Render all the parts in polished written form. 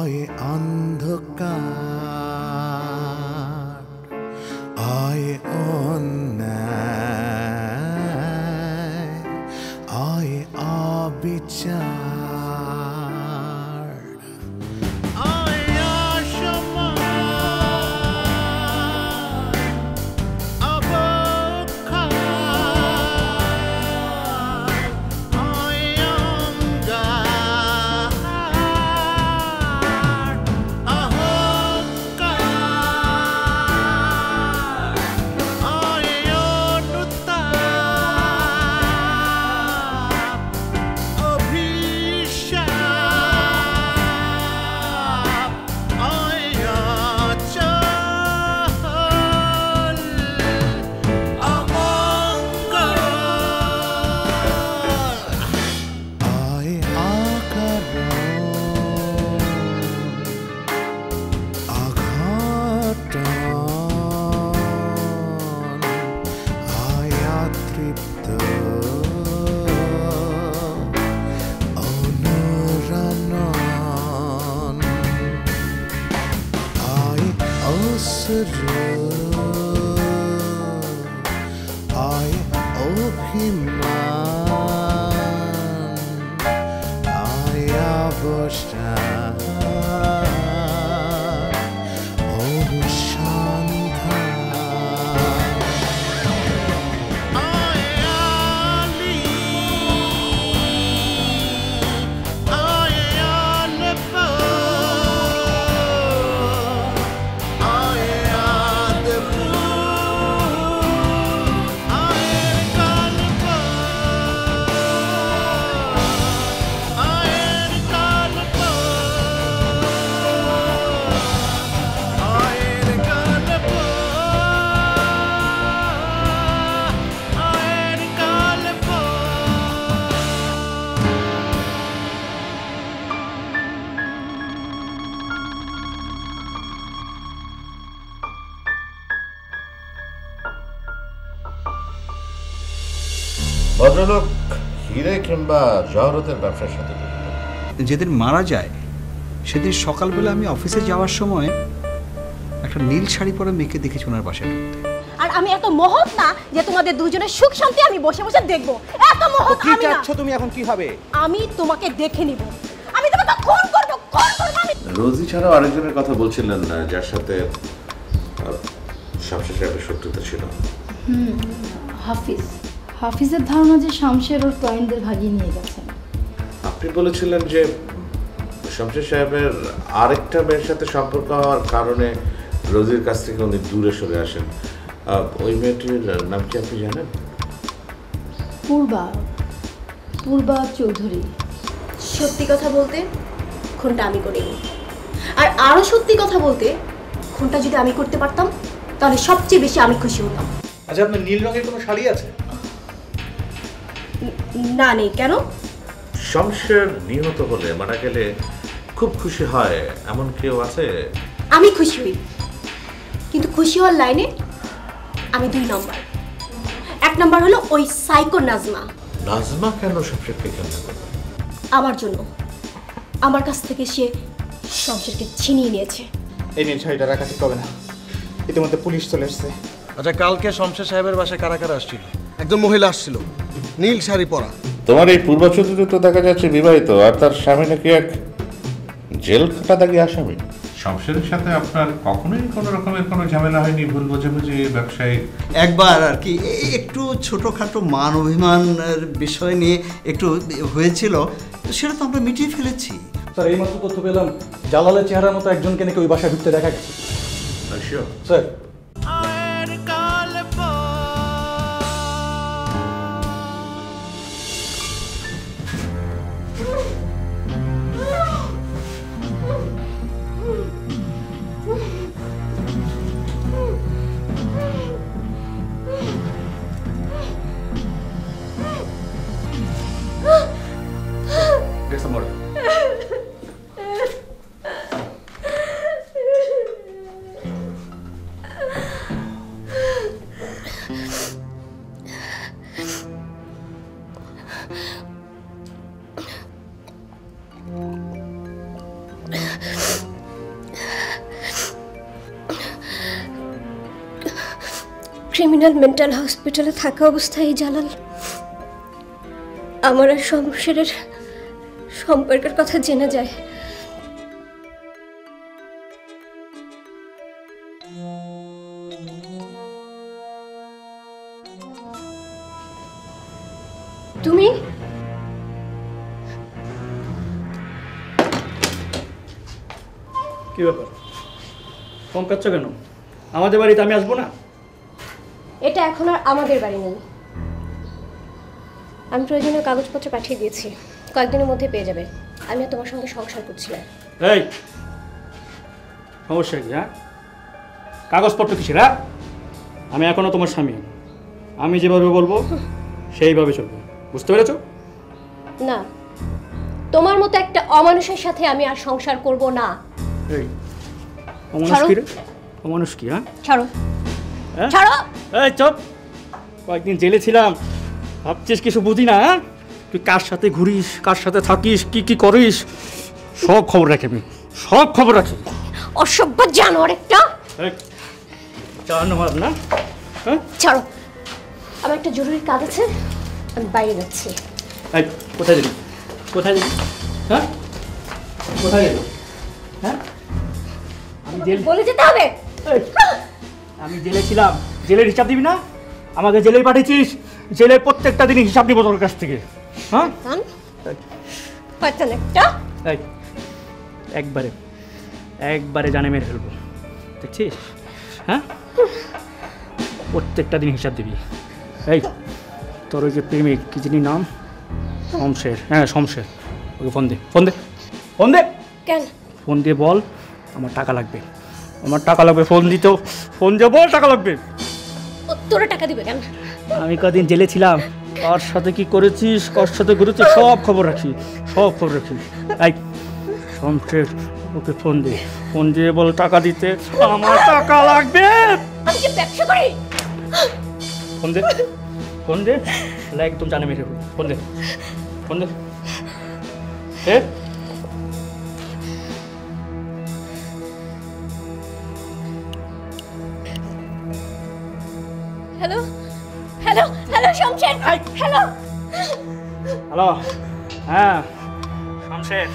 আয়ে অন্ধকার, আয়ে অন্যায়, আয়ে অবিচার। আয় অভিমান, আয় অবসান, অনুসন্ধান। আয় আলি, আয় আলপ, ভদ্রলোক হিরে কিংবা জহরতের ব্যবসার সাথে জড়িত। যেদিন মারা যায় সেদিন সকালবেলা আমি অফিসে যাওয়ার সময় একটা নীল শাড়ি পরা মেয়েকে দেখেছি ওনার বাসায় ঢুকতে। আর আমি এত মহৎ না যে তোমাদের দুজনের সুখ শান্তি আমি বসে বসে দেখবো। এত মহৎ কি আমি না। চাচ্ছ তুমি এখন কি হবে? আমি তোমাকে দেখে নিব, আমি তোমাকে খুন করব, খুন করব আমি। রোজি ছাড়াও আরেকজনের কথা বলছিলেন না যার সাথে শামশের সাহেবের শত্রুতা ছিল? হাফিজ। হাফিজের ধারণা যে শামশের ওর ক্লায়েন্টদের ভাগিয়ে নিয়ে গেছেন। আপনি বলেছিলেন যে শামশের সাহেবের আরেকটা মেয়ের সাথে সম্পর্ক হওয়ার কারণে রোজির কাছ থেকে উনি দূরে সরে আসেন। ওই মেয়েটির নাম কি আপনি জানেন? পূর্বা, পূর্বা চৌধুরী। সত্যি কথা বলতে খুনটা আমি করিনি, আর আরো সত্যি কথা বলতে খুনটা যদি আমি করতে পারতাম তাহলে সবচেয়ে বেশি আমি খুশি হতাম। আচ্ছা, আপনার নীল রঙের কোনো শাড়ি আছে? না, নেই। কেন? শামশের নিহত হলে মারা গেলে খুব খুশি হয় এমন কেউ আছে? আমি খুশি হই, কিন্তু খুশি হওয়ার লাইনে আমি 2 নম্বর। 1 নম্বর হলো ওই সাইকো নাজমা। নাজমা কেন শামশেরকে কেন করবে? আমার জন্য, আমার কাছ থেকে সে শামশেরকে ছিনিয়ে নিয়েছে। এই নীল শাড়িটা রাখা ঠিক হবে না, ইতিমধ্যে পুলিশ চলে এসেছে। আচ্ছা, কালকে শমশের সাহেবের বাসায় কারা কারা আসছিল? একজন মহিলা আসছিল, নীল শাড়ি পরা। তোমার এই পূর্বচতুর্থ তো দেখা যাচ্ছে বিবাহিত, আর তার স্বামী নাকি এক জেল খাটা দাগি আসামি। শামশেরের সাথে আপনার কখনোই কোনো রকমের কোনো ঝামেলা হয়নি? ভুল বোঝাবুঝি, ব্যবসায়ী? একবার আর কি একটু ছোটোখাটো মান অভিমানের বিষয় নিয়ে একটু হয়েছিল, সেটা তো আমরা মিটিয়ে ফেলেছি। স্যার, এইমাত্র তথ্য পেলাম জালালের চেহারার মতো একজনকে নাকি ওই বাসায় ঢুকতে দেখা গেছে। Sir, get some water. Criminal mental হসপিটালে থাকা অবস্থায় জালাল আমার আর শমশেরের সম্পর্কের কথা জেনে যায়। তুমি কি ব্যাপার, ফোন করছো কেন? আমাদের বাড়িতে আমি আসবো না? এটা এখন আর আমাদের বাড়ি নেই। আমি প্রয়োজনীয় কাগজপত্র পাঠিয়ে দিয়েছি, কয়েকদিনের মধ্যে পেয়ে যাবে। আমি আর তোমার সঙ্গে সংসার করছি না। এই সমস্যা কি? হ্যাঁ, কাগজপত্র কিসের? হ্যাঁ, আমি এখনো তোমার স্বামী, আমি যেভাবে বলবো সেইভাবে চলবো, বুঝতে পেরেছো? না, তোমার মতো একটা অমানুষের সাথে আমি আর সংসার করব না। এই অমানুষ কি রে? অমানুষ কি? হ্যাঁ, ছাড়ো হ্যাঁ? ছাড়ো। এই চুপ, কয়েকদিন জেলে ছিলাম, ভাবছিস কিছু বুঝি না? হ্যাঁ, তুই কার সাথে ঘুরিস, কার সাথে থাকিস, কি কি করিস, সব খবর রাখি আমি, সব খবর রাখি। অসভ্য জানোয়ার একটা। জানোয়ার না? হ্যাঁ, ছাড়ো, আমার একটা জরুরি কাজ আছে, আমি বাইরে যাচ্ছি। এই কোথায় যাবি? কোথায় যাবি? হ্যাঁ, কোথায় যাবি? হ্যাঁ, আমি জেল, বলে যেতে হবে। এই, আমি জেলে ছিলাম, জেলের হিসাব দিবি না? আমাকে জেলে পাঠিয়েছিস, জেলের প্রত্যেকটা দিনই হিসাব দিব তোর কাছ থেকে। হ্যাঁ, পারতেন একটা। এই একবারে একবারে জানে মেরে ফেলবো, দেখছিস? হ্যাঁ, প্রত্যেকটা দিন হিসাব দিবি। এই তোর ওই যে প্রেমিক কি জানি নাম, শমশের, হ্যাঁ শমশের, ওকে ফোন দে, ফোন দে, ফোন দে, কেন? ফোন দিয়ে বল আমার টাকা লাগবে, আমার টাকা লাগবে। ফোন দিতেও, ফোন দিয়ে বল টাকা লাগবে। তোরা টাকা দিবে কেন? আমি কদিন জেলে ছিলাম, কার সাথে কি করেছিস, কার সাথে ঘুরেছিস, সব খবর রাখি, সব খবর রাখি। এই শমশের, ওকে ফোন দে, ফোন দিয়ে বল টাকা দিতে, আমার টাকা লাগবে। আমি কি ব্যবসা করি? ফোন দে, ফোন দে, একদম জানে মেরে ফেলবো। ফোন দে, ফোন দে। Hello hello hello Shamsher, hello. Hello, হ্যাঁ শমশের,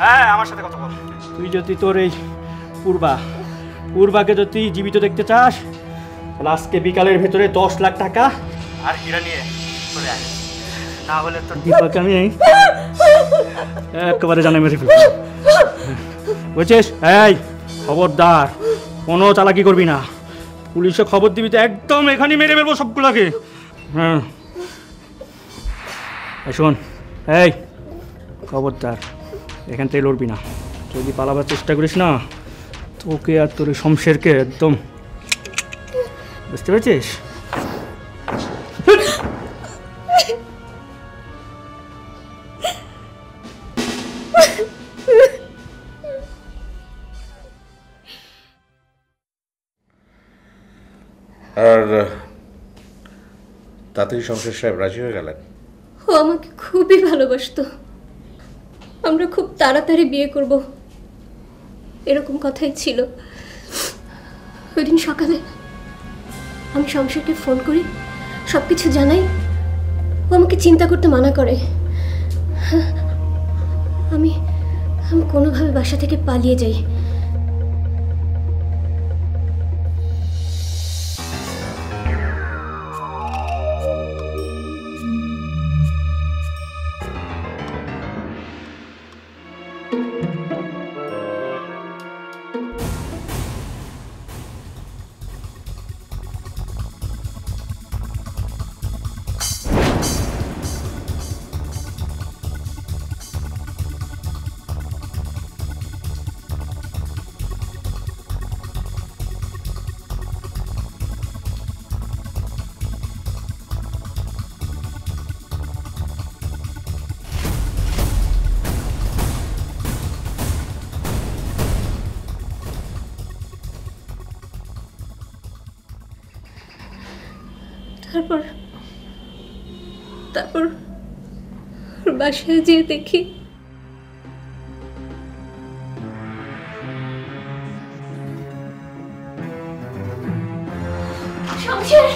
হ্যাঁ আমার সাথে কথা বল। তুই যদি তোর এই পূর্বাকে যদি জীবিত দেখতে চাস, তাহলে আজকে বিকালের ভেতরে 10 লাখ টাকা আর হীরা নিয়ে চলে আয়, না হলে তোর দীপাকে আমি একেবারে জানে মেরে ফেলবো, বুঝছিস? এই খবরদার, কোনো চালাকি করবি না, পুলিশে খবর দিবি তো একদম এখানে মেরে ফেলবো সবগুলোকে। হ্যাঁ শোন, এই খবরদার এখান থেকে লড়বি না, যদি পালাবার চেষ্টা করিস না, তোকে আর তোর শমশেরকে একদম, বুঝতে পেরেছিস? আর তাতেই শমশের সাহেব রাজি হয়ে গেলেন? ও আমাকে খুবই ভালোবাসতো, আমরা খুব তাড়াতাড়ি বিয়ে করব এরকম কথাই ছিল। ওই দিন সকালে আমি শমশেরকে ফোন করি, সব কিছু জানাই, ও আমাকে চিন্তা করতে মানা করে। আমি কোনোভাবে বাসা থেকে পালিয়ে যাই। তারপর বাসায় যেয়ে দেখি শমশের,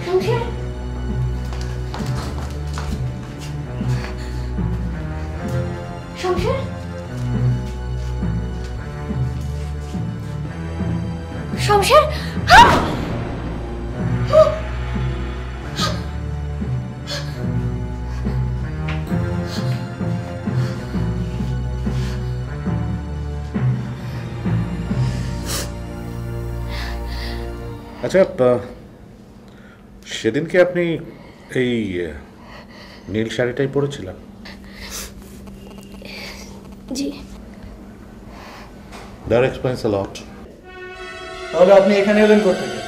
শমশের, শমশের, শমশের, আচ্ছা, সেদিনকে আপনি এই নীল শাড়িটাই পরেছিলেন? জি। That explains a lot. তাহলে আপনি এখানে এলেন কোথেকে?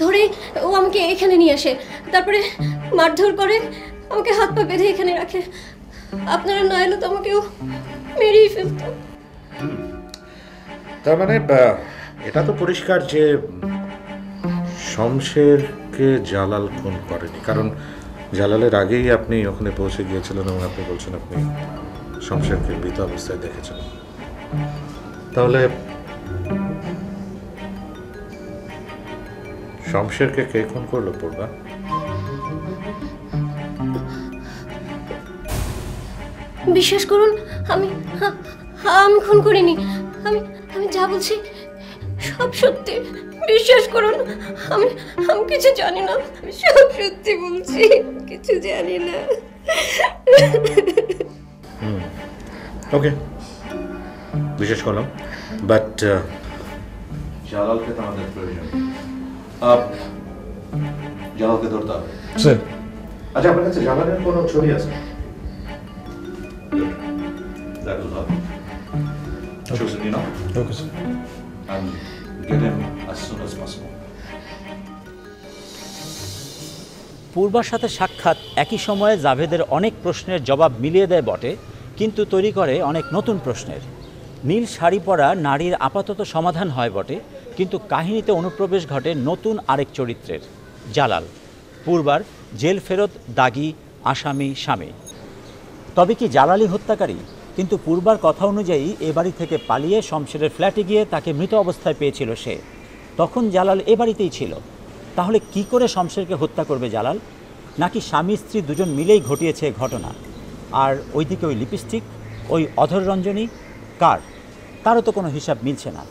ধরে ও আমাকে এখানে নিয়ে আসে, তারপরে মারধর করে, আমাকে হাত পা বেঁধে এখানে রাখে। আপনারা না এলে তো আমাকে ও মেরেই ফেলতো। তার মানে এটা তো পরিষ্কার যে শমশেরকে জালাল খুন করেনি, কারণ জালালের আগেই আপনি ওখানে পৌঁছে গিয়েছিলেন এবং আপনি বলছেন আপনি শমশেরকে মৃত অবস্থায় দেখেছেন। তাহলে শমশেরকে কে খুন করলো পূর্বা? বিশ্বাস করুন, আমি আমি খুন করিনি। আমি আমি যা বলছি সব সত্যি, বিশ্বাস করুন। আমি আমি কিছু জানি না, আমি সব সত্যি বলছি, কিছু জানি না। ওকে, বিশ্বাস করলাম, বাট জালালকে তো আমাদের প্রয়োজন। জালালকে ধরতে হবে। স্যার, আচ্ছা, আপনার কাছে জালালের কোনো ছবি আছে? That will help. Chosen, you know? Okay sir. And get him as soon as possible. পূর্বার সাথে সাক্ষাৎ একই সময়ে জাভেদের অনেক প্রশ্নের জবাব মিলিয়ে দেয় বটে, কিন্তু তৈরি করে অনেক নতুন প্রশ্নের। নীল শাড়ি পরা নারীর আপাতত সমাধান হয় বটে, কিন্তু কাহিনীতে অনুপ্রবেশ ঘটে নতুন আরেক চরিত্রের, জালাল, পূর্বার জেল ফেরত দাগি আসামি স্বামী। তবে কি জালালই হত্যাকারী? কিন্তু পূর্বার কথা অনুযায়ী এ বাড়ি থেকে পালিয়ে শমশেরের ফ্ল্যাটে গিয়ে তাকে মৃত অবস্থায় পেয়েছিল সে। তখন জালাল এ বাড়িতেই ছিল। তাহলে কি করে শমশেরকে হত্যা করবে জালাল? নাকি স্বামী স্ত্রী দুজন মিলেই ঘটিয়েছে ঘটনা? আর ওইদিকে ওই লিপস্টিক, ওই অধর রঞ্জনী কার? তারও তো কোনো হিসাব মিলছে না।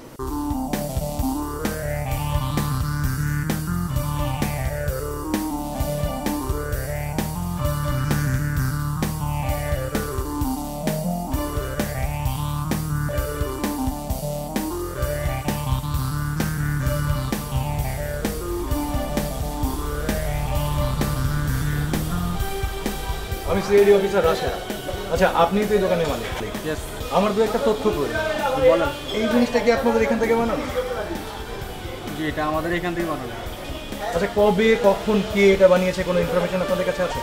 আমি সিআইডি অফিসার রাশেদ। আচ্ছা, আপনি তো এই দোকানের মালিক। ইয়েস। আমার দু একটা তথ্য প্রয়োজন। বলেন। এই জিনিসটা কি আপনাদের এখান থেকে বানানো? জি, এটা আমাদের এখান থেকে বানানো। আচ্ছা, কবে কখন কে এটা বানিয়েছে কোনো ইনফরমেশন আপনাদের কাছে আছে?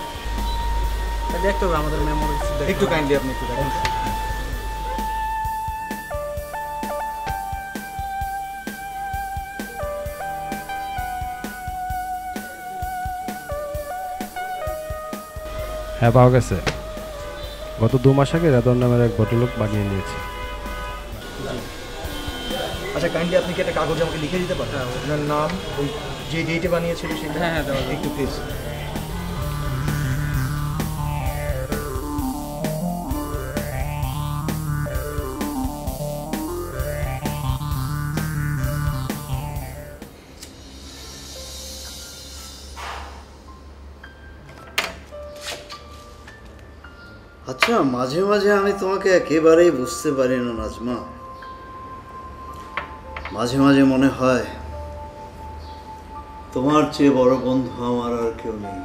দেখতে হবে আমাদের মেমোরি। একটু কাইন্ডলি আপনি একটু দেখুন। হ্যাঁ, পাওয়া গেছে। গত 2 মাস আগে রাদন নামের এক ভদ্রলোক বানিয়ে নিয়েছে। আচ্ছা, কাইন্ডলি আপনি কি একটা কাগজে আমাকে লিখে দিতে পারেন আপনার নাম, ওই যে ডেটে বানিয়েছিল সেটা? হ্যাঁ, একটু প্লিজ। আচ্ছা, মাঝে মাঝে আমি তোমাকে একেবারেই বুঝতে পারি না নাজমা। মাঝে মাঝে মনে হয় তোমার চেয়ে বড় বন্ধু আমার আর কেউ নেই,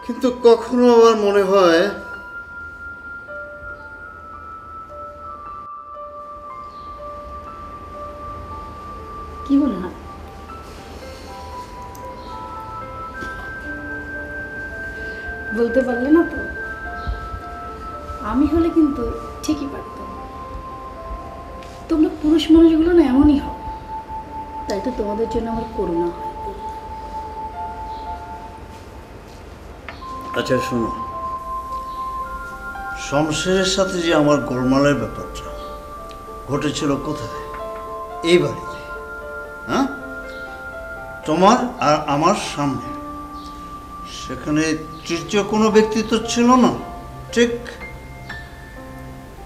কিন্তু কখনো আবার মনে হয় কি বলে না? বলতে পারলে না তো? আমি হলে কিন্তু ঠিকই পারতাম। তোমরা পুরুষ মানুষগুলো না এমনই হবে, তাই তো তোমাদের জন্য আমার করুণা হয়। আচ্ছা শোনো, শমশেরের সাথে যে আমার গোলমালের ব্যাপারটা ঘটেছিল কোথায়? এই বাড়িতে, হ্যাঁ, তোমার আর আমার সামনে। সেখানে তৃতীয় কোনো ব্যক্তিত্ব ছিল না, ঠিক?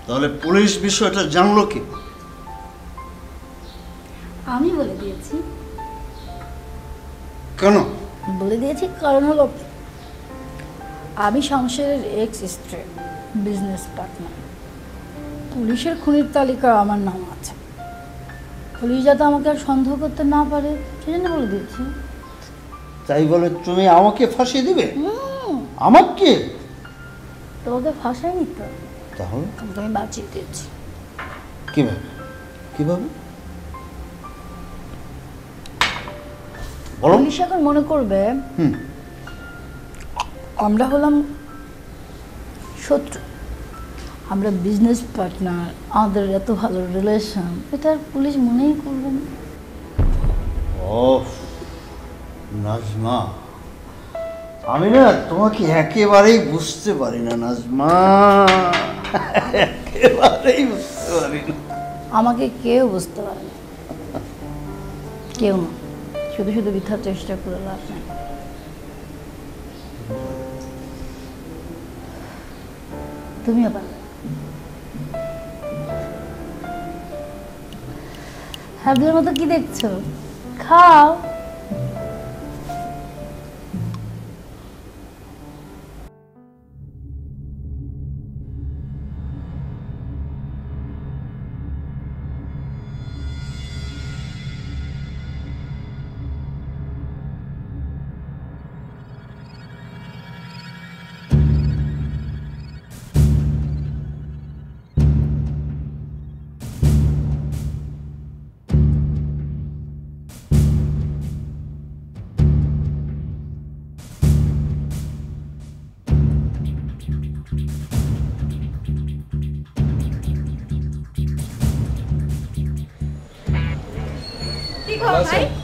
তাহলে পুলিশ বিষয়টা জানলো কি? আমি বলে দিয়েছি। কেন বলে দিয়েছি? কারণ হলো আমি শমশেরের এক্স স্ত্রী, বিজনেস পার্টনার। পুলিশের খুনির তালিকা আমার নাম আছে। পুলিশ যাতে আমাকে আর সন্দেহ করতে না পারে সেজন্য বলে দিয়েছি। তাই বলে তুমি আমাকে ফাঁসিয়ে দিবে? আমাকে? তোমাকে ফাঁসাইনি তো, তাহলে তোমাকে আমি বাঁচিয়ে দিয়েছি। কিভাবে? কিভাবে বলো? পুলিশ এখন মনে করবে আমরা হলাম শত্রু, আমরা বিজনেস পার্টনার, আমাদের এত ভালো রিলেশন, এটা আর পুলিশ মনেই করবে না। ও নাজমা, আমি না তোমাকে একেবারেই বুঝতে পারি না নাজমা, একেবারেই বুঝতে পারি না। আমাকে কেউ বুঝতে পারে না, কেউ না। শুধু শুধু বৃথা চেষ্টা করে লাভ নাই। তুমিও পারবে। হাবলের মতো কি দেখছো? খাও।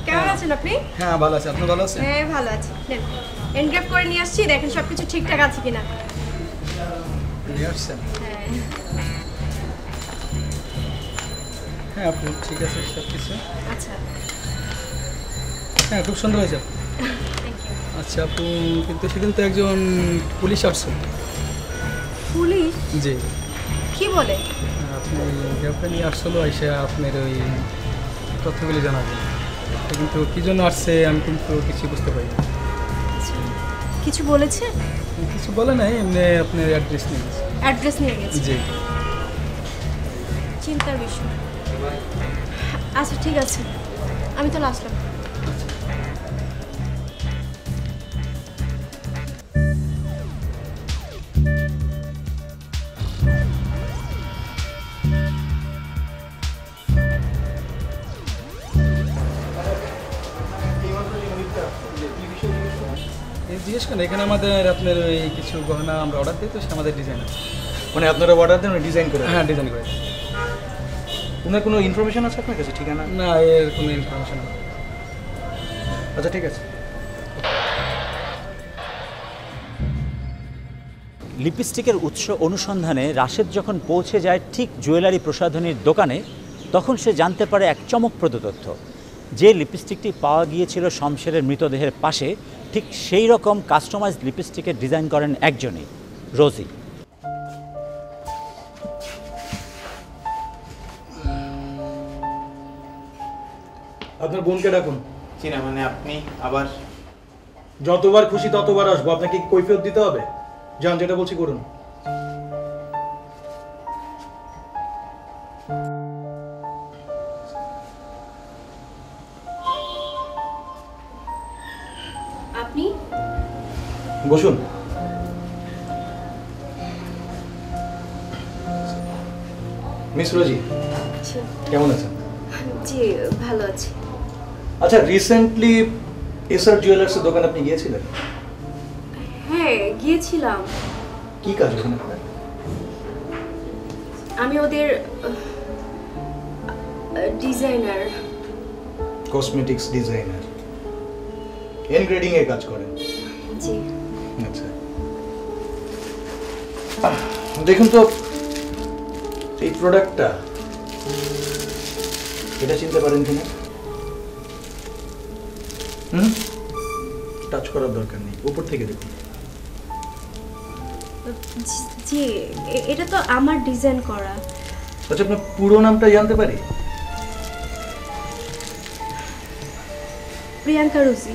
কেমন আছেন আপনি? হ্যাঁ ভালো আছি, আপনি ভালো আছেন? হ্যাঁ ভালো আছি। নেন এনগ্রাফ করে নিয়ে আসছি, দেখেন সবকিছু ঠিকঠাক আছে কিনা। নিয়ে আসছেন? হ্যাঁ আপনি ঠিক আছে সব কিছু। আচ্ছা হ্যাঁ খুব সুন্দর হয়েছে। আচ্ছা আপু, কিন্তু সেদিন তো একজন পুলিশ আসছে। পুলিশ? জি। কি বলে? আপনি গ্রেপ্তার নিয়ে আসছিল, এসে আপনার ওই তথ্যগুলি জানাবেন, কিন্তু কী জন্য আসছে আমি কিন্তু কিছু বুঝতে পারি না। কিছু বলেছে? কিছু বলে নাই, এমনি আপনার অ্যাড্রেস নিয়ে গেছে। অ্যাড্রেস নিয়ে গেছে? জি। চিন্তার বিষয়। আচ্ছা ঠিক আছে, আমি তো আসলাম। জিজ্ঞেস করেন, এখানে আমাদের আপনার ওই কিছু গহনা আমরা অর্ডার দিই, তো সে আমাদের ডিজাইন আছে। মানে আপনারা অর্ডার দেন, ডিজাইন করে? হ্যাঁ ডিজাইন করে। ওনার কোনো ইনফরমেশন আছে আপনার কাছে, ঠিকানা? না, এর কোনো ইনফরমেশন নেই। আচ্ছা ঠিক আছে। লিপস্টিকের উৎস অনুসন্ধানে রাশেদ যখন পৌঁছে যায় ঠিক জুয়েলারি প্রসাধনীর দোকানে, তখন সে জানতে পারে এক চমকপ্রদ তথ্য। যে লিপস্টিকটি পাওয়া গিয়েছিল শমশেরের মৃতদেহের পাশে, ঠিক সেই রকম কাস্টমাইজড লিপস্টিকের ডিজাইন করেন একজনই, রোজি। আপনার বোনকে ডাকুন। চিনা মানে আপনি আবার? যতবার খুশি ততবার আসবো, আপনাকে কি কৈফিয়ত দিতে হবে? যান, যেটা বলছি করুন। আপনি বসুন। মিস রোজি, কেমন আছেন? জি ভালো আছি। আচ্ছা, রিসেন্টলি এসআর জুয়েলার্সের দোকানে আপনি গিয়েছিলেন? হ্যাঁ গিয়েছিলাম। কি কাজ ওখানে আপনার? আমি ওদের ডিজাইনার। কসমেটিক্স ডিজাইনার, এনগ্রেডিং এ কাজ করেন? জি। আচ্ছা, দেখুন তো এই প্রোডাক্টটা, এটা চিনতে পারেন কিনা? টাচ করার দরকার নেই, উপর থেকে দেখুন। জি, এটা তো আমার ডিজাইন করা। আচ্ছা, আপনার পুরো নামটা জানতে পারি? প্রিয়াঙ্কা রোজি।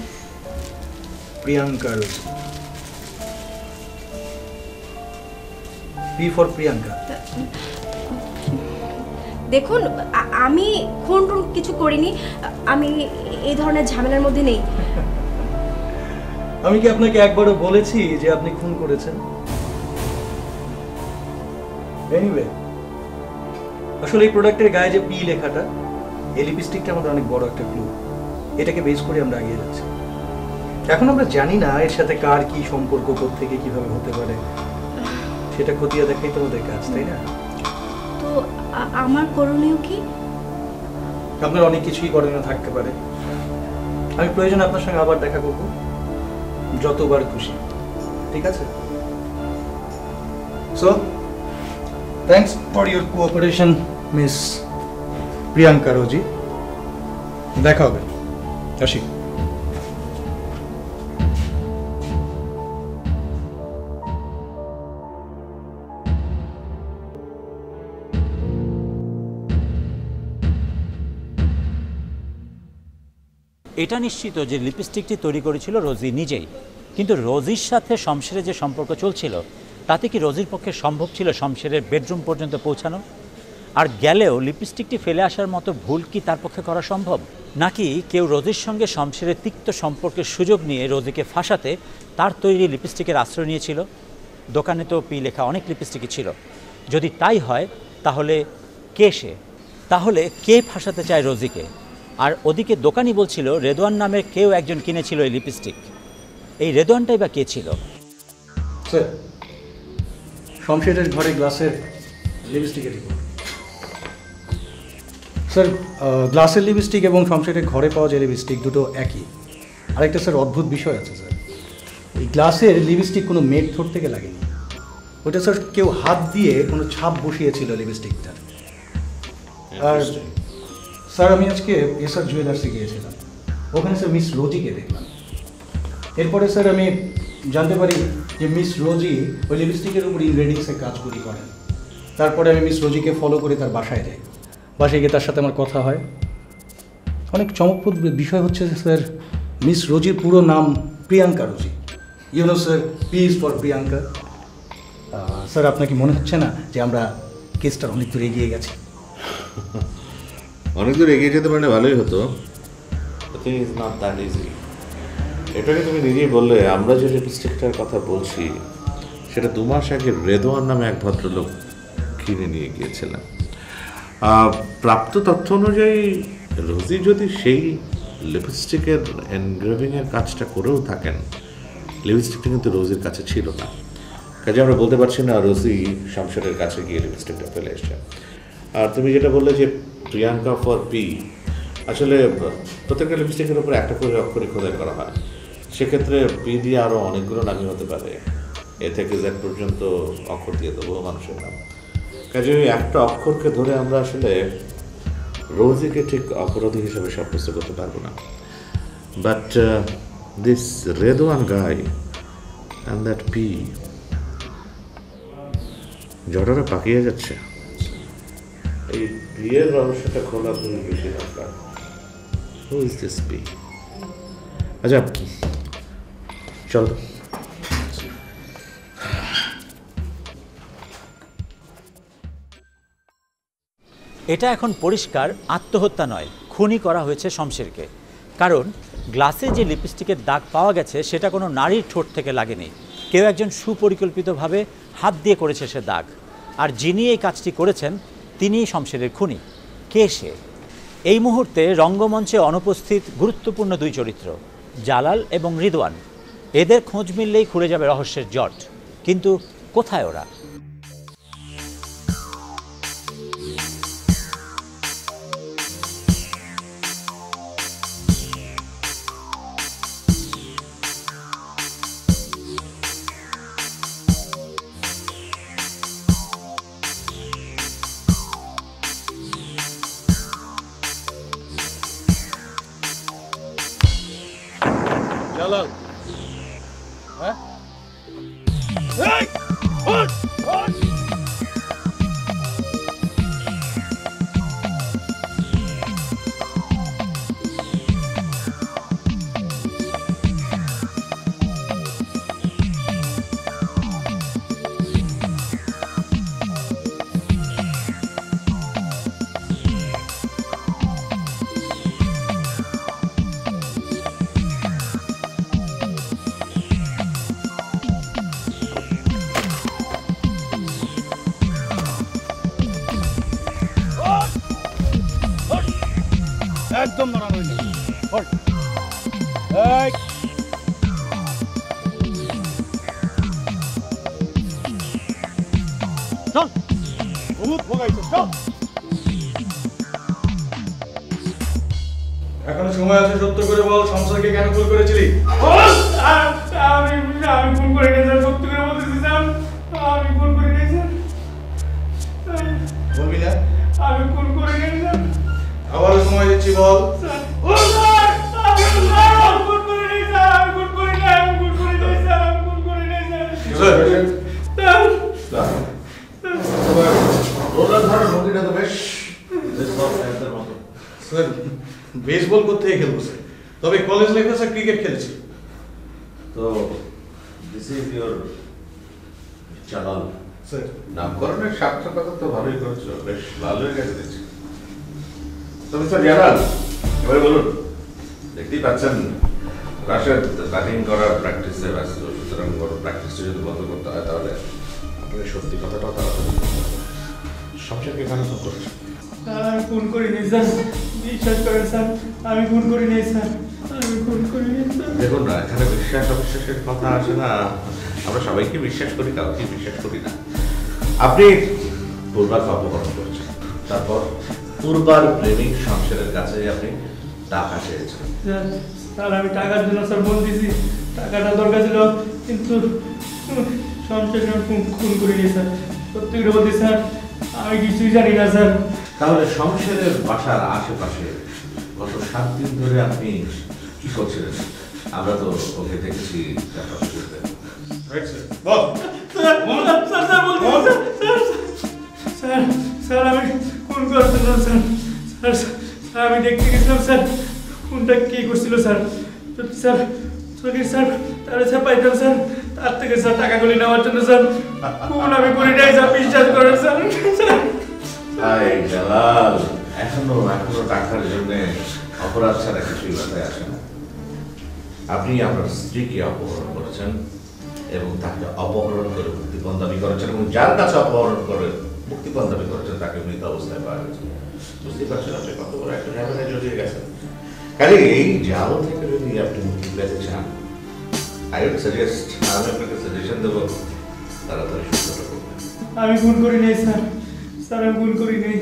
প্রিয়াঙ্কা রোজি, পি ফর প্রিয়াঙ্কা। দেখুন, আমি খুন টুন কিছু করিনি, আমি এই ধরনের ঝামেলার মধ্যে নেই। আমি কি আপনাকে একবারও বলেছি যে আপনি খুন করেছেন? এনিওয়ে, আসলে এই প্রোডাক্টের গায়ে যে পি লেখাটা, এই লিপস্টিকটা আমাদের অনেক বড় একটা ক্লু। এটাকে বেস করে আমরা এগিয়ে যাচ্ছি। এখন আমরা জানি না এর সাথে কার কি সম্পর্ক, কোত্থেকে কিভাবে হতে পারে, সেটা খতিয়ে দেখাই তোমাদের কাজ, তাই না? তো আমার করণীয় কি? আপনার অনেক কিছুই করণীয় থাকতে পারে। আমি প্রয়োজন আপনার সঙ্গে আবার দেখা করব, যতবার খুশি, ঠিক আছে? So thanks for your cooperation miss Priyanka Rozy. দেখা হবে, আসি। এটা নিশ্চিত যে লিপস্টিকটি তৈরি করেছিল রোজি নিজেই, কিন্তু রোজির সাথে শমশেরের যে সম্পর্ক চলছিল তাতে কি রোজির পক্ষে সম্ভব ছিল শমশেরের বেডরুম পর্যন্ত পৌঁছানো? আর গেলেও লিপস্টিকটি ফেলে আসার মতো ভুল কি তার পক্ষে করা সম্ভব? নাকি কেউ রোজির সঙ্গে শমশেরের তিক্ত সম্পর্কের সুযোগ নিয়ে রোজিকে ফাঁসাতে তার তৈরি লিপস্টিকের আশ্রয় নিয়েছিল? দোকানে তো পি লেখা অনেক লিপস্টিকই ছিল। যদি তাই হয় তাহলে কে সে? তাহলে কে ফাঁসাতে চায় রোজিকে? আর ওদিকে দোকানি বলছিল রেদওয়ান নামের কেউ একজন কিনেছিল এই লিপস্টিক। এই রেদওয়ানটাই বা কে ছিল? স্যার, শমশেরের ঘরে গ্লাসের লিপস্টিকের রিপোর্ট। স্যার, গ্লাসের লিপস্টিক এবং শমশেরের ঘরে পাওয়া যে লিপস্টিক দুটো একই। আরেকটা স্যার অদ্ভুত বিষয় আছে স্যার, এই গ্লাসের লিপস্টিক কোনো মেড থ্রোট থেকে লাগেনি। ওটা স্যার কেউ হাত দিয়ে কোনো ছাপ বসিয়েছিল লিপস্টিকটার। আর স্যার, আমি আজকে এসআর জুয়েলার্সে গিয়েছিলাম, ওখানে স্যার মিস রোজিকে দেখলাম। এরপরে স্যার আমি জানতে পারি যে মিস রোজি ওই লিপস্টিকের উপর ইনগ্রেডিংসের কাজগুলি করেন। তারপরে আমি মিস রোজিকে ফলো করে তার বাসায় যাই। বাসায় গিয়ে তার সাথে আমার কথা হয়। অনেক চমকপ্রদ বিষয় হচ্ছে স্যার, মিস রোজির পুরো নাম Priyanka Rozy. You know sir, P is for Priyanka. Sir, আপনার কি মনে হচ্ছে না যে আমরা কেসটার অনেক দূর এগিয়ে গেছি? অনেক দূর এগিয়ে যেতে পারলে ভালোই হতো। এটাকে তুমি নিজেই বললে, আমরা যে লিপস্টিকটার কথা বলছি সেটা 2 মাস আগে রেদওয়ান নামে এক ভদ্রলোক কিনে নিয়ে গিয়েছিলেন। প্রাপ্ত তথ্য অনুযায়ী রোজি যদি সেই লিপস্টিকের এনগ্রেভিংয়ের কাজটা করেও থাকেন, লিপস্টিকটা কিন্তু রোজির কাছে ছিল না। কাজে আমরা বলতে পারছি না রোজি শমশেরের কাছে গিয়ে লিপস্টিকটা ফেলে এসছে। আর তুমি যেটা বললে যে প্রিয়াঙ্কা ফর পি, আসলে প্রত্যেকটা লিপস্টিকের উপরে একটা করে অক্ষরে খোদাই করা হয়। সেক্ষেত্রে পি দিয়ে আরও অনেকগুলো নামই হতে পারে, এ থেকে জেড পর্যন্ত অক্ষর দিয়ে দেবো মানুষের নাম। কাজে ওই একটা অক্ষরকে ধরে আমরা আসলে রোজিকে ঠিক অপরাধী হিসেবে সাব্যস্ত করতে পারবো না। But this Redwan guy and that P, জটাটা পাকিয়ে যাচ্ছে। এই বিয়ের রহস্যটা খোলা খুবই বেশি দরকার। Who is this P? আচ্ছা, চলো। এটা এখন পরিষ্কার আত্মহত্যা নয়, খুনই করা হয়েছে শমশেরকে। কারণ গ্লাসে যে লিপস্টিকের দাগ পাওয়া গেছে সেটা কোনো নারীর ঠোঁট থেকে লাগেনি। কেউ একজন সুপরিকল্পিতভাবে হাত দিয়ে করেছে সে দাগ। আর যিনি এই কাজটি করেছেন তিনিই শমশেরের খুনি। কে সে? এই মুহূর্তে রঙ্গমঞ্চে অনুপস্থিত গুরুত্বপূর্ণ 2 চরিত্র, জালাল এবং রিদওয়ান। এদের খোঁজ মিললেই খুলে যাবে রহস্যের জট। কিন্তু কোথায় ওরা? জালাল হ্যাঁ একদম নড়ানো হইল এই চল বহুত ভোগাইছে চল এখনো সময় আছে, সত্য করে বল সংসারকে কেন ভুল করেছিলি? আমি ভুল করে নিয়েছি, সত্যি করে বলতেছি স্যার, আমি ভুল করে নিয়েছি। বলবি না? আমি ভুল করে নিয়েছি। আবারও সময় দিচ্ছি, বল। বেসবল করতে খেলবো স্যার, তবে কলেজ লাইফে স্যার ক্রিকেট খেলেছি। তো this is your Jalal sir. নামকরণের সার্থকতা তো ভালোই করেছো, বেশ ভালোই কাজে দিচ্ছি। তবে স্যার জালাল, এবারে বলুন, দেখতেই পাচ্ছেন রাশেদ ব্যাটিং করার প্র্যাকটিসে ব্যস্ত, সুতরাং ওর প্র্যাকটিসটা যদি বন্ধ করতে হয় তাহলে আপনাকে সত্যি কথাটাও তাড়াতাড়ি সংসারকে কেন ফোন করেছেন? আমি খুন করিনি স্যার, বিশ্বাস করেন স্যার, আমি খুন করিনি স্যার, আমি খুন করিনি স্যার। দেখুন না, এখানে বিশ্বাস অবিশ্বাসের কথা আসে না, আমরা সবাইকে বিশ্বাস করি, কাউকে বিশ্বাস করি না। আপনি পূর্বাকে অপহরণ করেছেন, তারপর পূর্বার প্রেমিক সংসারের কাছে আপনি টাকা চেয়েছেন। স্যার আমি টাকার জন্য স্যার বলতেছি, টাকাটা দরকার ছিল, কিন্তু সংসারে খুন করিনি স্যার, সত্যি করে বলছি স্যার, আমি কিছুই জানি না স্যার। তাহলে সংসারের বাসার আশেপাশে গত 7 দিন ধরে আপনি কি করছিলেন? আমরা তো ওকে দেখেছি। স্যার আমি খুন করছিলাম স্যার, স্যার আমি দেখতে গেছিলাম স্যার, কোনটা কি করছিল স্যার, স্যার চোখের স্যার তাহলে স্যার পাইতাম স্যার, তার থেকে স্যার টাকাগুলি নেওয়ার জন্য স্যার কোন আমি করি নাই স্যার, বিশ্বাস করেন স্যার। জালাল, এখনো টাকার জন্য অপরাধ ছাড়া কিছুই মাথায় আসে না। আপনি আপনার স্ত্রীকে অপহরণ করেছেন এবং তাকে অপহরণ করে মুক্তিপণ দাবি করেছেন, এবং যার কাছে অপহরণ করে মুক্তিপণ দাবি করেছেন তাকে মৃত অবস্থায় পাওয়া গেছে। বুঝতে পারছেন আপনি কত বড় একটা ঝামেলায় জড়িয়ে গেছেন। কাজে এই জাল থেকে যদি আপনি মুক্তি পেতে চান, আই উড সাজেস্ট, আমি আপনাকে সাজেশন দেবো, তাড়াতাড়ি সুস্থতা করবেন। আমি ভুল করি নাই স্যার, স্যার আমি ভুল করি নাই।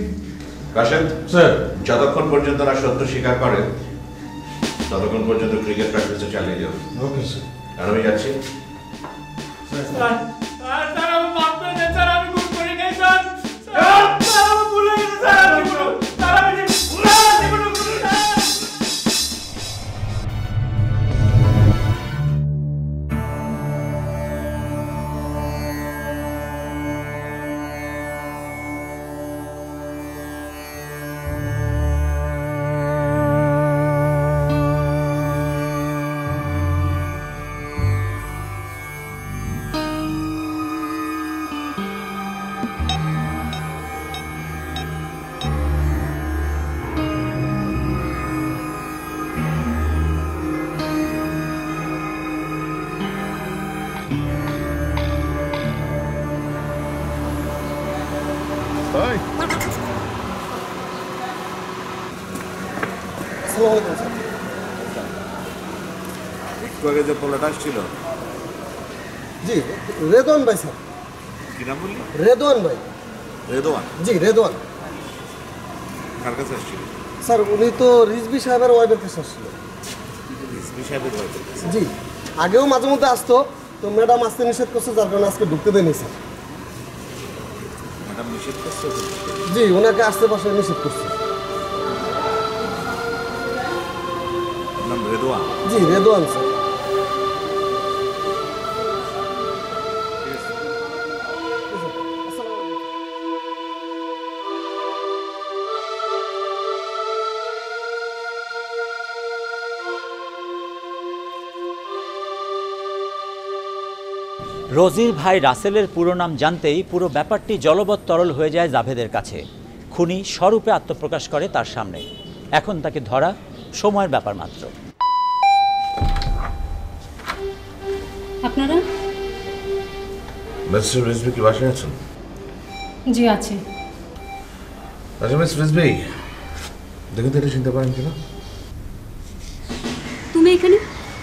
রাশেদ স্যার, যতক্ষণ পর্যন্ত না সত্য স্বীকার করেন ততক্ষণ পর্যন্ত ক্রিকেট প্র্যাকটিসটা চালিয়ে যান। Okay sir. আর আমি যাচ্ছি। স্যার আমি মাফ করে দেন স্যার, আমি ভুল করি নাই স্যার, স্যার আমি ভুল হয়ে গেছে স্যার, আমি ভুল, স্যার আমি জীবনে ভুল না। একটু আগে যে পোলাটা আসছিল, জি রেদওয়ান ভাই স্যার। কি নাম বললি? রেদওয়ান ভাই। রেদওয়ান? জি রেদওয়ান। কার কাছে আসছিল? স্যার উনি তো রিজভি সাহেবের ওয়াইফের কাছে আসছিল। রিজভি সাহেবের ওয়াইফের কাছে? জি, আগেও মাঝে মধ্যে আসতো, তো ম্যাডাম আসতে নিষেধ করছে, যার কারণে আজকে ঢুকতে দেয়নি স্যার। ম্যাডাম নিষেধ করছে? জি, ওনাকে আসতে পাশে নিষেধ করছে। নাম রেদওয়ান? জি রেদওয়ান স্যার। রোজির ভাই রাসেলের পুরো নাম জানতেই পুরো ব্যাপারটি জলবৎ তরল হয়ে যায় জাভেদের কাছে। খুনি স্বরূপে আত্মপ্রকাশ করে তার সামনে। এখন তাকে ধরা সময়ের ব্যাপার মাত্র। আপনারা? মিস্টার রিজভি কি বাসায় আছেন? জি আছে। আচ্ছা মিস রিজভি, দেখুন তো এটা চিনতে পারেন কিনা? তুমি এখানে?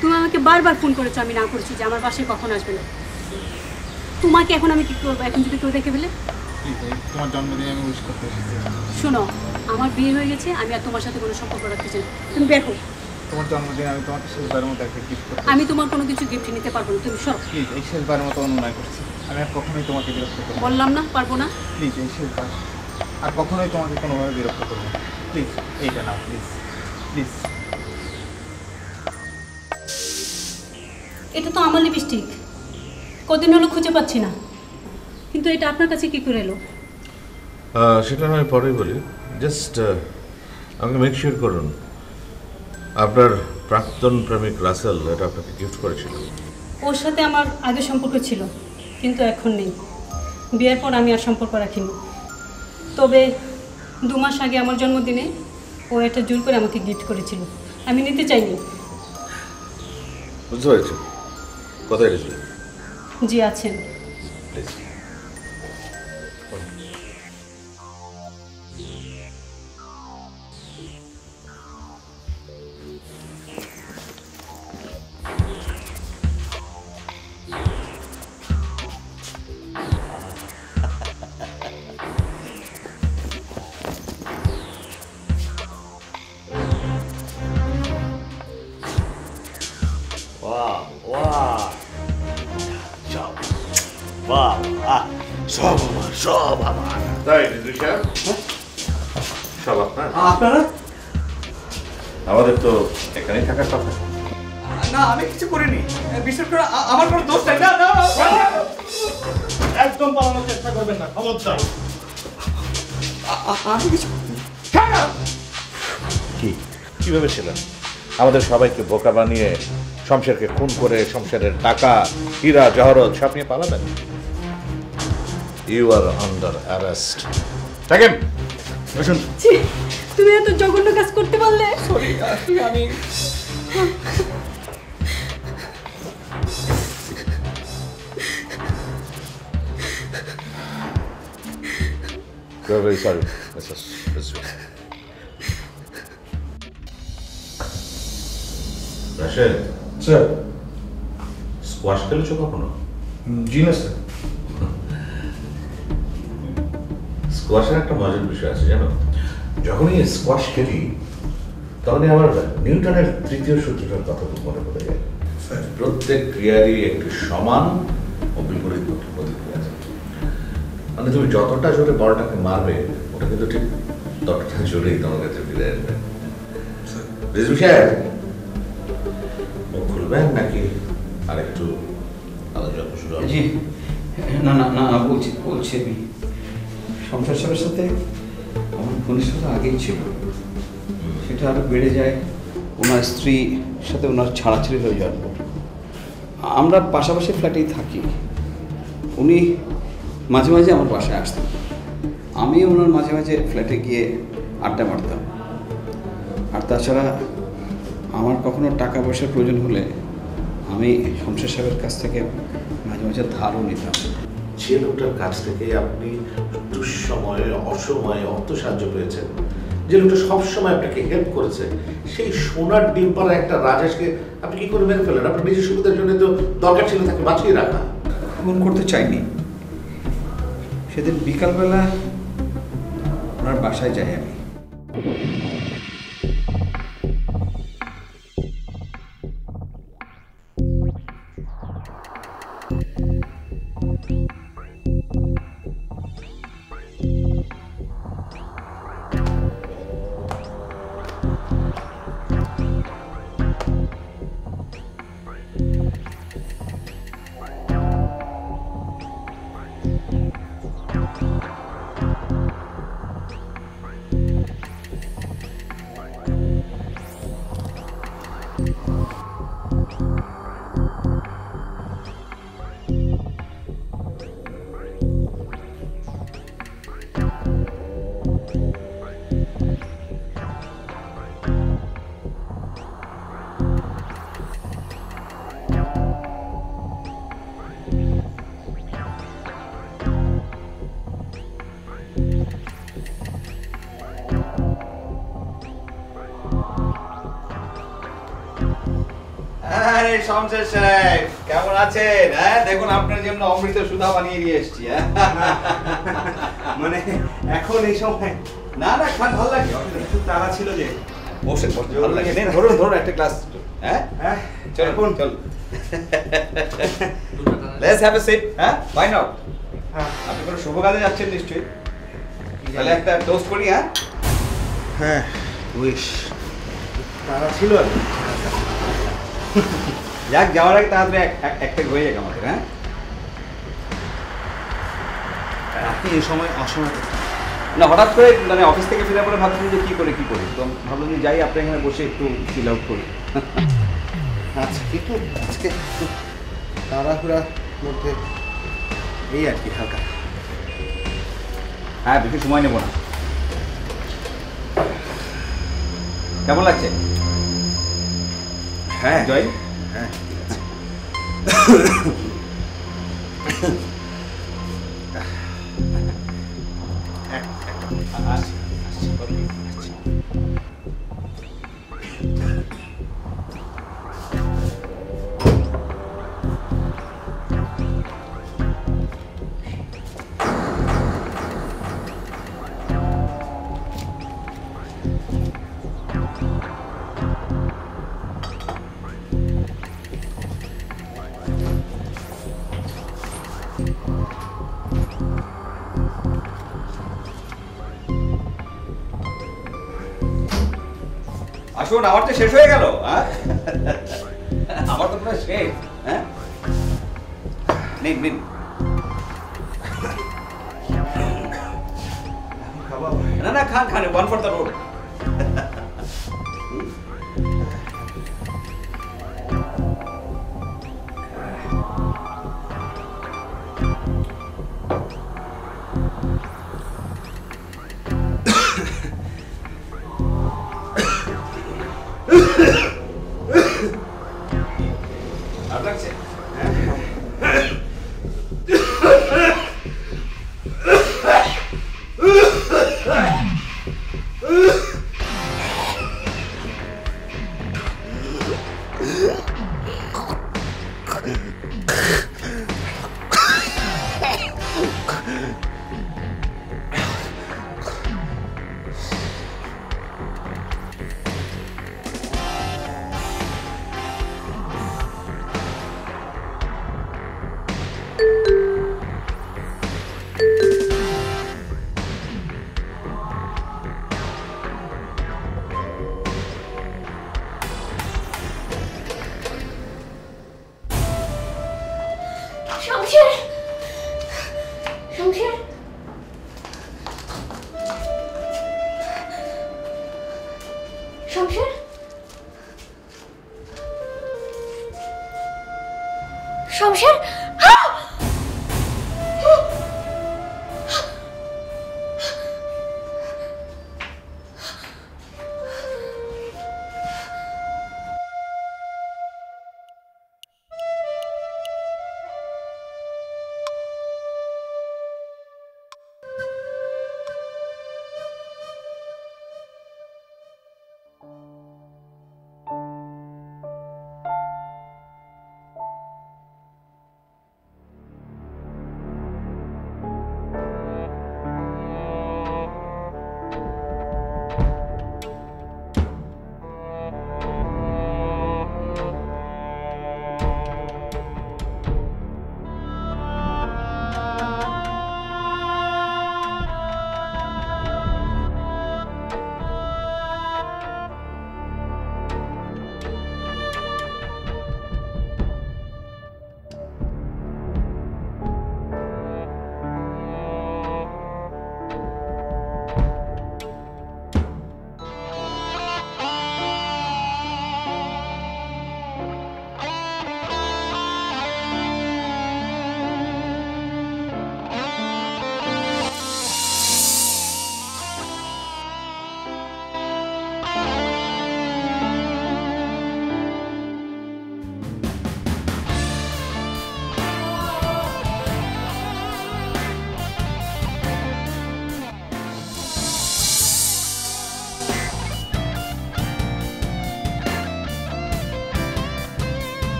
তুমি আমাকে বারবার ফোন করেছো, আমি না করেছি যে আমার বাসায় কখন আসবে না। তোমাকে এখন আমি কি করবো? এখন যদি কেউ দেখে ফেলে? তোমার জন্মদিনে আমি উইশ করতে এসেছি। শোনো, আমার বিয়ে হয়ে গেছে, আমি আর তোমার সাথে কোনো সম্পর্ক রাখতে চাই না। তুমি বের হও। তোমার জন্মদিনে আমি তোমাকে শেষবারের মতো একটা গিফট করতে। আমি তোমার কোনো কিছু গিফট নিতে পারবো না, তুমি সরো। প্লিজ, এই শেষবারের মতো অনুনয় করছি, আমি আর কখনোই তোমাকে বিরক্ত করবো না। বললাম না পারবো না। প্লিজ, এই শেষবার, আর কখনোই তোমাকে কোনোভাবে বিরক্ত করবো না। প্লিজ, এইটা নাও প্লিজ, প্লিজ। এটা তো আমার লিপস্টিক, কদিন হলো খুঁজে পাচ্ছি না, কিন্তু এটা আপনার কাছে কি করে এলো? সেটা আমি পরেই বলি। জাস্ট আমাকে মেক শিওর করুন আপনার প্রাক্তন প্রেমিক রাসেল এটা আপনাকে গিফট করেছিল। ওর সাথে আমার আগে সম্পর্ক ছিল, কিন্তু এখন নেই। বিয়ের পর আমি আর সম্পর্ক রাখিনি। তবে 2 মাস আগে আমার জন্মদিনে ও এটা জোর করে আমাকে গিফট করেছিল, আমি নিতে চাইনি। বুঝতে পেরেছি, কোথায় গেছিল? জি আছেন। প্লিজ। সব আমার। তাই রিজভি সাহেব? সব আপনার? আপনারা? আমাদের তো এখানেই থাকার কথা। না, আমি কিছু করিনি, বিশ্বাস করে আমার কোনো দোষ নাই। না না, একদম পালানোর চেষ্টা করবেন না, খবরদার। আমি কিছু কিভাবে ছিলেন? আমাদের সবাইকে বোকা বানিয়ে শমশেরকে খুন করে শমশেরের টাকা, হীরা জহরত সব নিয়ে পালাবেন? You are under arrest. থাকেন। তুমি এত জঘন্য কাজ করতে পারলে? সরি, আমি Very sorry, Mrs. Rizvi. Rashed sir. Squash খেলেছো কখনো? জি না স্যার। স্কোয়াশের একটা মজার বিষয় আছে জানো, যখনই স্কোয়াশ খেলি তখনই আমার নিউটনের 3য় সূত্রটার কথা খুব মনে পড়ে যায়। প্রত্যেক ক্রিয়ারই একটি সমান ও বিপরীত প্রতিক্রিয়া আছে। মানে তুমি যতটা জোরে বলটাকে মারবে ওটা কিন্তু ঠিক ততটা জোরেই তোমার কাছে ফিরে আসবে। রিজভি সাহেব, মুখ খুলবেন নাকি আরেকটু আলোচনা শুরু হবে? জি, না না না, বলছি আমি সংসার সাহেবের সাথে আমার ঘনিষ্ঠতা আগেই ছিল, সেটা আরও বেড়ে যায় ওনার স্ত্রীর সাথে ওনার ছাড়াছাড়ি হয়ে যাওয়ার পর। আমরা পাশাপাশি ফ্ল্যাটেই থাকি, উনি মাঝে মাঝে আমার বাসায় আসতেন, আমি ওনার মাঝে মাঝে ফ্ল্যাটে গিয়ে আড্ডা মারতাম। আর তাছাড়া আমার কখনো টাকা পয়সার প্রয়োজন হলে আমি শমশের সাহেবের কাছ থেকে মাঝে মাঝে ধারও নিতাম। যে লোকটার কাছ থেকে আপনি দুঃসময়ে অসময়ে অর্থ সাহায্য পেয়েছেন, যে লোকটা সবসময় আপনাকে হেল্প করেছে, সেই সোনার ডিম পাড়া একটা রাজেশকে আপনি কি করে মেরে ফেলেন? আপনার নিজের সুবিধার জন্য তো দরকার ছিল তাকে বাঁচিয়ে রাখা। ফোন করতে চাইনি। সেদিন বিকালবেলা ওনার বাসায় যাই আমি। আরে শমশের সাহেব কেমন আছেন? হ্যাঁ দেখুন আপনার জন্য অমৃত সুধা বানিয়ে নিয়ে এসেছি। মানে এখন এই সময় না না খান ভালো লাগে, একটু তাড়া ছিল যে। বসে বসে ভালো লাগে। নেন ধরুন ধরুন একটা গ্লাস। হ্যাঁ হ্যাঁ চল চল। Let's have a sheep. হ্যাঁ বাই নাও। আপনি কোনো শুভ কাজে যাচ্ছেন নিশ্চয়ই, তাহলে একটা টোস্ট করি। হ্যাঁ হ্যাঁ উইশ তাড়া ছিল আর কি। যাক যাওয়ার আগে তাড়াতাড়ি একটা হয়ে যাক আমাদের। হ্যাঁ আপনি এই সময় অসময় না হঠাৎ করে মানে অফিস থেকে ফিরে পরে ভাবছি যে কি করি তো ভাবলাম যে যাই আপনার এখানে বসে একটু চিল আউট করি। আচ্ছা কিন্তু আজকে একটু তাড়াহুড়ার মধ্যে এই আর কি হালকা। হ্যাঁ বেশি সময় নেব না। কেমন লাগছে? হ্যাঁ জয় হ্যাঁ আসুন, আমার তো শেষ হয়ে গেল। হ্যাঁ আমার তো প্রায় শেষ। হ্যাঁ নিন নিন। না না খান খান, ওয়ান ফর দ্য রোড। আর লাগছে? শমশের শমশের শমশের শমশের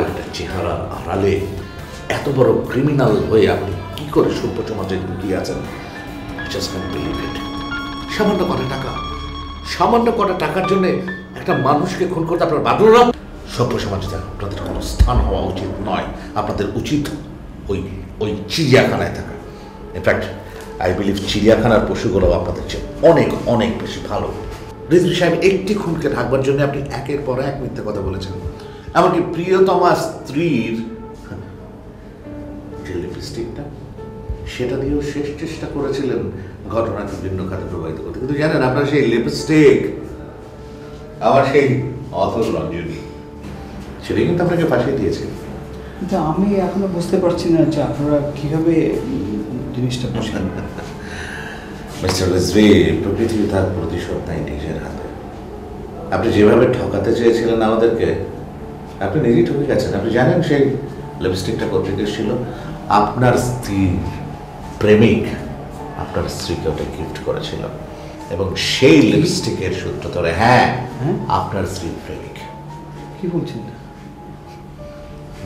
একটা চেহারার আড়ালে এত বড় ক্রিমিনাল হয়ে আপনি কি করে সভ্য সমাজে ঢুকিয়ে আছেন? Just can believe it. সামান্য কটা টাকার জন্য একটা মানুষকে খুন করতে আপনার বাধ্য না? সভ্য সমাজে আপনাদের কোনো স্থান হওয়া উচিত নয়। আপনাদের উচিত ওই চিড়িয়াখানায় থাকা। ইনফ্যাক্ট আই বিলিভ চিড়িয়াখানার পশুগুলো আপনাদের চেয়ে অনেক অনেক বেশি ভালো। রিজভী সাহেব, একটি খুনকে ঢাকবার জন্য আপনি একের পর এক মিথ্যে কথা বলেছেন। এমনকি প্রিয়তমা স্ত্রীর যে লিপস্টিকটা, সেটা দিয়েও শেষ চেষ্টা করেছিলেন ঘটনাকে ভিন্ন খাতে প্রবাহিত করতে। কিন্তু জানেন, আপনার সেই লিপস্টিক আমার সেই অথর রঞ্জনী, সেটাই কিন্তু আপনাকে ফাঁসিয়ে দিয়েছে। কিন্তু আমি এখনো বুঝতে পারছি না যে আপনারা কিভাবে জিনিসটা বুঝলেন। মিস্টার রিজভী, প্রকৃতি তার প্রতিশোধ নাই নিজের হাতে। আপনি যেভাবে ঠকাতে চেয়েছিলেন আমাদেরকে, আপনি নিজেই ঠকে গেছেন। আপনি জানেন সেই লিপস্টিকটা কোথেকে ছিল? আপনার স্ত্রীর প্রেমিক আপনার স্ত্রীকে ওটা গিফট করেছিল, এবং সেই লিপস্টিকের সূত্র ধরে, হ্যাঁ, আপনার স্ত্রীর প্রেমিক। কি বলছেন?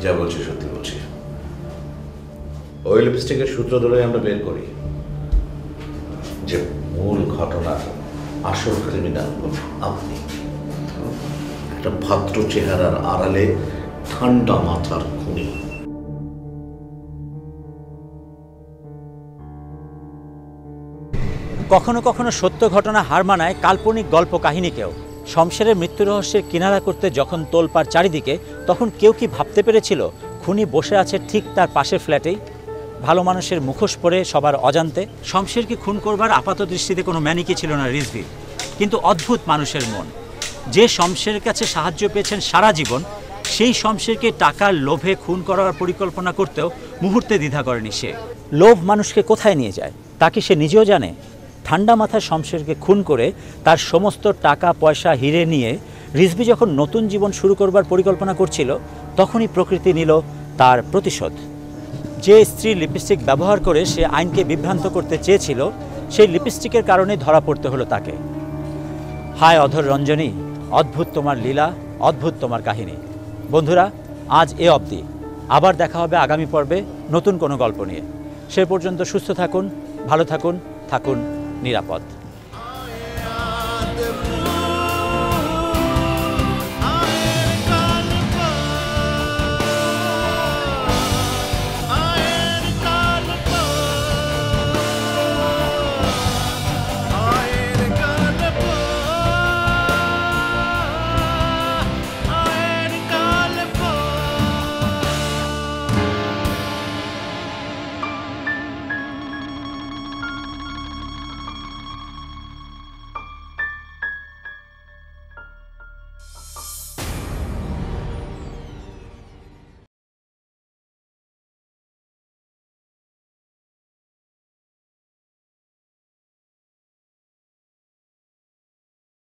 যা বলছি সত্যি বলছি। ওই লিপস্টিকের সূত্র ধরে আমরা বের করি যে মূল ঘটনার আসল ক্রিমিনাল আপনি। একটা ভদ্র চেহারার আড়ালে ঠান্ডা মাথার খুনি। কখনো কখনো সত্য ঘটনা হার মানায় কাল্পনিক গল্প কাহিনীকেও। শমশেরের মৃত্যু রহস্যের কিনারা করতে যখন তোলপাড় চারিদিকে, তখন কেউ কি ভাবতে পেরেছিল খুনি বসে আছে ঠিক তার পাশের ফ্ল্যাটেই, ভালো মানুষের মুখোশ পরে সবার অজান্তে? শমশেরকে খুন করবার আপাত দৃষ্টিতে কোনো ম্যানিকই ছিল না রিজভীর, কিন্তু অদ্ভুত মানুষের মন। যে শমশেরের কাছে সাহায্য পেয়েছেন সারা জীবন, সেই শমশেরকে টাকার লোভে খুন করার পরিকল্পনা করতেও মুহূর্তে দ্বিধা করেনি সে। লোভ মানুষকে কোথায় নিয়ে যায় তা কি সে নিজেও জানে? ঠান্ডা মাথায় শমশেরকে খুন করে তার সমস্ত টাকা পয়সা হিরে নিয়ে রিজভী যখন নতুন জীবন শুরু করবার পরিকল্পনা করছিল, তখনই প্রকৃতি নিল তার প্রতিশোধ। যে স্ত্রী লিপস্টিক ব্যবহার করে সে আইনকে বিভ্রান্ত করতে চেয়েছিল, সেই লিপস্টিকের কারণে ধরা পড়তে হলো তাকে। হায় অধর রঞ্জনী, অদ্ভুত তোমার লীলা, অদ্ভুত তোমার কাহিনী। বন্ধুরা, আজ এ অবধি। আবার দেখা হবে আগামী পর্বে নতুন কোনো গল্প নিয়ে। সে পর্যন্ত সুস্থ থাকুন, ভালো থাকুন, থাকুন নিরাপদ।